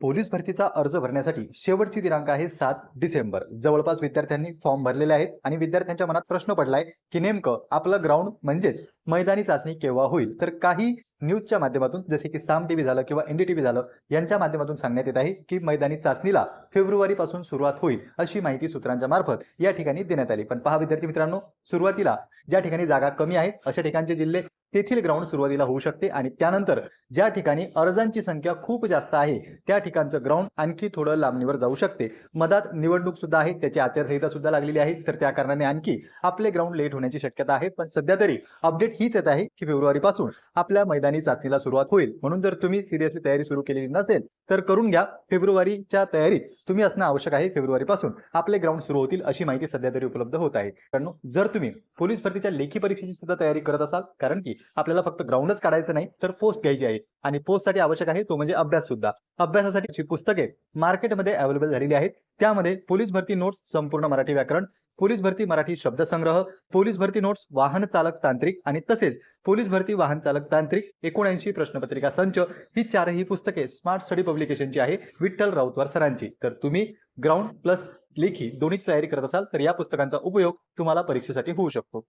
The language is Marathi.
पोलीस भरतीचा अर्ज भरण्यासाठी शेवटची दिनांक आहे 7 डिसेंबर. जवळपास विद्यार्थ्यांनी फॉर्म भरलेले आहेत आणि विद्यार्थ्यांच्या मनात प्रश्न पडलाय की नेमकं आपलं ग्राउंड म्हणजेच मैदानी चाचणी केव्हा होईल. तर काही न्यूजच्या माध्यमातून जसे की साम टीव्ही झालं किंवा एनडीटीव्ही झालं यांच्या माध्यमातून सांगण्यात येत आहे की मैदानी चाचणीला फेब्रुवारीपासून सुरुवात होईल अशी माहिती सूत्रांच्या मार्फत या ठिकाणी देण्यात आली. पण पहा विद्यार्थी मित्रांनो, सुरुवातीला ज्या ठिकाणी जागा कमी आहेत अशा ठिकाणचे जिल्हे तेथील ग्राउंड सुरुवातीला होऊ शकते आणि त्यानंतर ज्या ठिकाणी अर्जांची संख्या खूप जास्त आहे त्या ठिकाणचं ग्राउंड आणखी थोडं लांबणीवर जाऊ शकते. मधात निवडणूक सुद्धा आहे, त्याची आचारसंहिता सुद्धा लागलेली आहे, तर त्या कारणाने आणखी आपले ग्राउंड लेट होण्याची शक्यता आहे. पण सध्या तरी अपडेट हीच येत आहे की फेब्रुवारीपासून आपल्या मैदानी चाचणीला सुरुवात होईल. म्हणून जर तुम्ही सिरियसली तयारी सुरू केलेली नसेल तर करून घ्या. फेब्रुवारीच्या तयारीत तुम्ही असणं आवश्यक आहे. फेब्रुवारीपासून आपले ग्राउंड सुरू होतील अशी माहिती सध्या तरी उपलब्ध होत आहे. कारण जर तुम्ही पोलीस भरतीच्या लेखी परीक्षेची सुद्धा तयारी करत असाल, कारण की आपल्याला फक्त ग्राउंडच काढायचं नाही तर पोस्ट घ्यायची आहे आणि पोस्टसाठी आवश्यक आहे तो म्हणजे अभ्यास सुद्धा. अभ्यासासाठी पुस्तके मार्केटमध्ये अवेलेबल झालेली आहेत. त्यामध्ये पोलीस भरती नोट्स संपूर्ण मराठी व्याकरण, पोलीस भरती मराठी शब्दसंग्रह, पोलीस भरती नोट्स वाहन चालक तांत्रिक आणि तसेच पोलीस भरती वाहन चालक तांत्रिक 79 प्रश्नपत्रिका संच ही चारही पुस्तके स्मार्ट स्टडी पब्लिकेशनची आहे, विठ्ठल राऊतवार सरांची. तर तुम्ही ग्राउंड प्लस लेखी दोन्हीची तयारी करत असाल तर या पुस्तकांचा उपयोग तुम्हाला परीक्षेसाठी होऊ शकतो.